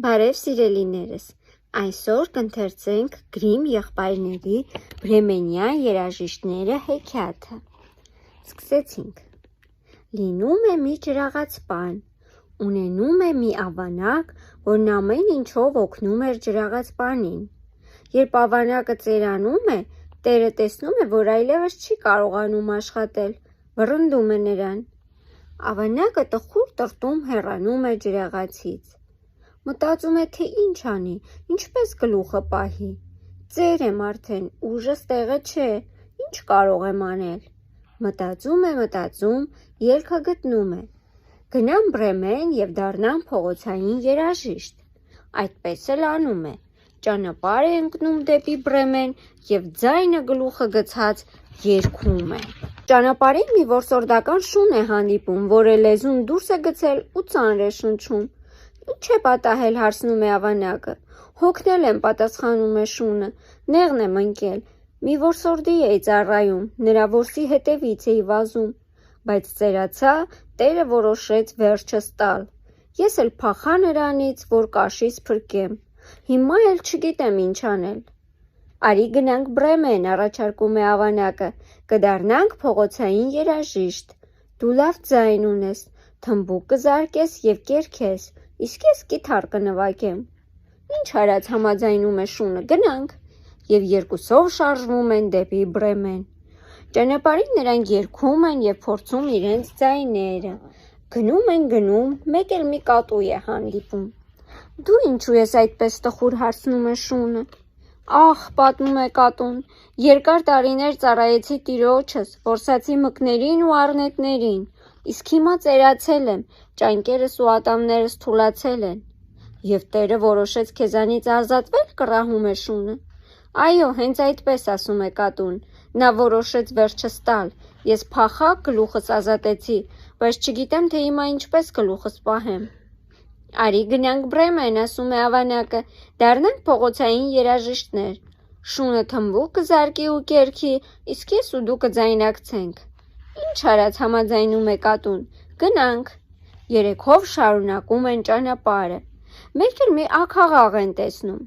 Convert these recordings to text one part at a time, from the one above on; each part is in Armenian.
Բարև սիրելիներս, այսօր կընթերցենք Գրիմ եղբայրների բրեմենյան երաժիշտները հեքիաթը։ Սկսեցինք։ Լինում է մի ջրաղաց պան, ունենում է մի ավանակ, որն ամեն ինչով օգնում էր ջրաղաց պանին։ Երբ ավանակը ծերանում է, տերը տեսնում է, որ այլևս չի կարողանում աշխատել, վռնդում է նրան։ Ավանակը տխուր տրտում հեռանում է ջրաղացից։ Մտածում է, թե ինչ անի, ինչպես գլուխը պահի։ Ծեր եմ արդեն, ուժս տեղը չէ, ինչ կարող եմ անել։ Մտածում, ելքը գտնում է։ Գնամ Բրեմեն և դառնամ փողոցային երաժիշտ։ Այդպես էլ անում է։ Ճանապարհ է ընկնում դեպի Բրեմեն և ձայնը գլուխը գցած երգում է։ Ճանապարհին մի որսորդական շուն է հանդիպում, որը լեզուն դուրս է գցել ու ծանր է շնչում։ Ինչ է պատահել, հարցնում է ավանակը։ Հոգնել եմ, պատասխանում է շունը, նեղն եմ ընկել։ Մի որսորդի էի ծառայում, նրա որսի հետևից էի վազում, բայց ծերացա, տերը որոշեց վերջս տալ։ Ես էլ փախա նրանից, որ կաշից փրկեմ։ Հիմա էլ չգիտեմ ինչ անել։ Արի գնանք Բրեմեն, առաջարկում է ավանակը, կդառնանք փողոցային երաժիշտ։ Դու լավ ձայն ունես, թմբուկ կզարկես և կերքես, իսկ ես կիթառ կնվագեմ։ Ինչ արած, համաձայնում է շունը, գնանք։ Եվ երկուսով շարժվում են դեպի Բրեմեն։ Ճանապարհին նրանք երգում են և փորձում իրենց ձայները։ Գնում, մեկ էլ մի կատու է հանդիպում։ Դու ինչու ես այդպես տխուր, հարցնում է շունը։ Ահ, պատմում է կատուն, երկար տարիներ ծառայեցի տիրոջս, որսացի մկներին ու առնետներին, իսկ հիմա ծերացել եմ, ճանկերս ու ատամներս թուլացել են։ Եվ տերը որոշեց քեզանից ազատվել, կռահում է շունը։ Այո, հենց այդպես, ասում է կատուն, նա որոշեց վերջս տալ, ես փախա, գլուխս ազատեցի, բայց չգիտեմ, թե հիմա ինչպես գլուխս պահեմ։ Արի գնանք Բրեմեն, ասում է ավանակը, դառնանք փողոցային երաժիշտներ։ Շունը թմբուկ կզարկի ու կերքի, իսկ ես ու դու կձայնակցենք։ Ինչ արած, համաձայնում է կատուն, գնանք։ Երեքով շարունակում են ճանապարհը։ Մեկ էլ մի աքաղաղ են տեսնում։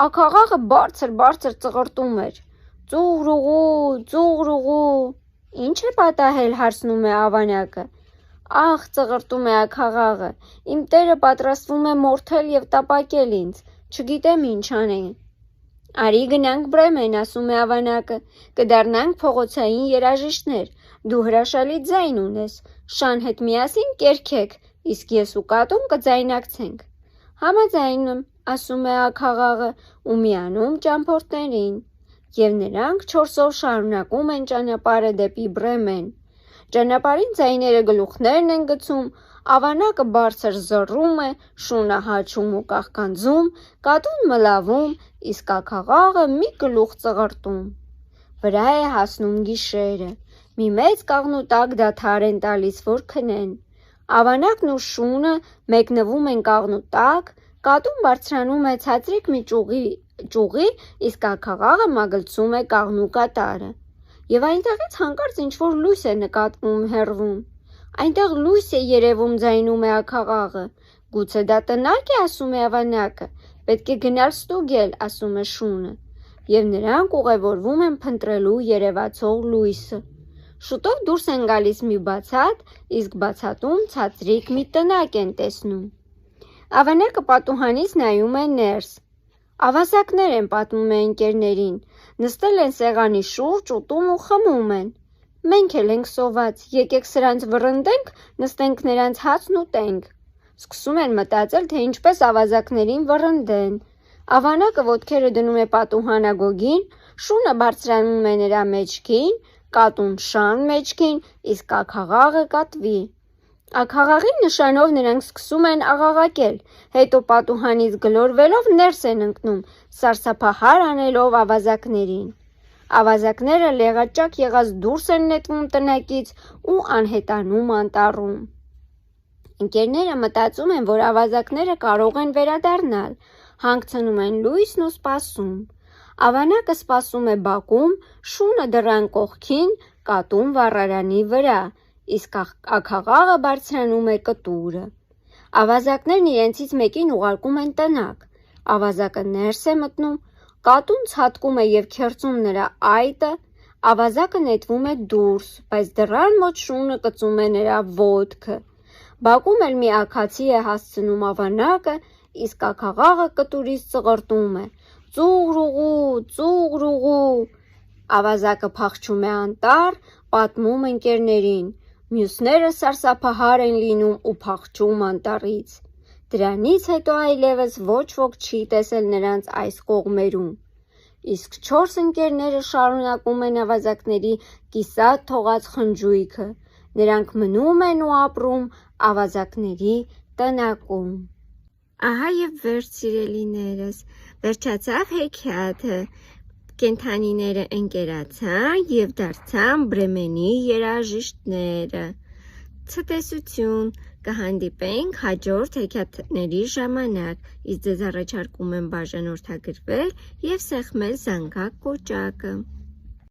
Աքաղաղը բարձր ծղրտում էր։ Ծուղրուղու։ Ինչ է պատահել, հարցնում է ավանակը։ Ահ, ծղրտում է աքաղաղը, իմ տերը պատրաստվում է մորթել և տապակել ինձ, չգիտեմ ինչ անեմ։ Արի գնանք Բրեմեն, ասում է ավանակը, կդառնանք փողոցային երաժիշտներ, դու հրաշալի ձայն ունես, շան հետ միասին կերքեք, իսկ ես ու կատուն կձայնակցենք։ Համաձայնում, ասում է աքաղաղը ու միանում ճամփորդներին։ Եվ նրանք 4-ով շարունակում են ճանապարհը դեպի Բրեմեն։ Ճանապարհին ձայները գլուխներն են գցում, ավանակը բարձր զռում է, շունը հաչում ու կաղկանձում, կատուն մլավում, իսկ աքաղաղը մի գլուխ ծղրտում։ Վրա է հասնում գիշերը, մի մեծ կաղնու տակ դադար են տալիս, որ քնեն։ Ավանակն ու շունը մեկնվում են կաղնու տակ, կատուն բարձրանում է ցածրիկ մի ճյուղի, իսկ աքաղաղը մագլցում է կաղնու կատարը։ Եվ այնտեղից հանկարծ ինչ-որ լույս է նկատվում հեռվում։ Այնտեղ լույս է երևում, ձայնում է աքաղաղը։ Գուցե դա տնակ է, ասում է ավանակը, պետք է գնալ ստուգել, ասում է շունը։ Եվ նրանք ուղևորվում են փնտրելու երևացող լույսը։ Շուտով դուրս են գալիս մի բացատ, իսկ բացատում ցածրիկ մի տնակ են տեսնում։ Ավանակը պատուհանից նայում է ներս։ Ավազակներ են, պատմում է ընկերներին, նստել են սեղանի շուրջ, ուտում ու խմում են։ Մենք էլ ենք սոված, եկեք սրանց վռնդենք, նստենք նրանց հացն ուտենք։ Սկսում են մտածել, թե ինչպես ավազակներին վռնդեն։ Ավանակը ոտքերը դնում է պատուհանագոգին, շունը բարձրանում է նրա մեջքին, կատուն շան մեջքին, իսկ աքաղաղը կատվի։ Աքաղաղի նշանով նրանք սկսում են աղաղակել, հետո պատուհանից գլորվելով ներս են ընկնում, սարսափահար անելով ավազակներին։ Ավազակները լեղաճակ եղած դուրս են նետվում տնակից ու անհետանում անտառում։ Ընկերները մտածում են, որ ավազակները կարող են վերադառնալ, հանգցնում են լույսն ու սպասում։ Ավանակը սպասում է բակում, շունը դռան կողքին, կատուն վառարանի վրա, իսկ աքաղաղը բարձրանում է կտուրը։ Ավազակներն իրենցից մեկին ուղարկում են տնակ։ Ավազակը ներս է մտնում, կատուն ցատկում է և քերծում նրա այտը, ավազակը նետվում է դուրս, բայց դռան մոտ շունը կծում է նրա ոտքը։ Բակում էլ մի աքացի է հասցնում ավանակը, իսկ աքաղաղը կտուրից ծղրտում է. «Ծուղրուղու, ծուղրուղու»։ Ավազակը փախչում է անտառ, պատմում ընկերներին։ Մյուսները սարսափահար են լինում ու փախչում անտառից։ Դրանից հետո այլևս ոչ ոք չի տեսել նրանց այս կողմերում։ Իսկ 4 ընկերները շարունակում են ավազակների կիսատ թողած խնջույքը։ Նրանք մնում են ու ապրում ավազակների տնակում։ Ահա և վերջ, սիրելիներս, վերջացավ հեքիաթը։ Կենդանիները ընկերացան և դարձան Բրեմենի երաժիշտները։ Ցտեսություն, կհանդիպենք հաջորդ հեքիաթների ժամանակ, իսկ ձեզ առաջարկում եմ բաժանորդագրվել և սեղմել զանգակ կոճակը։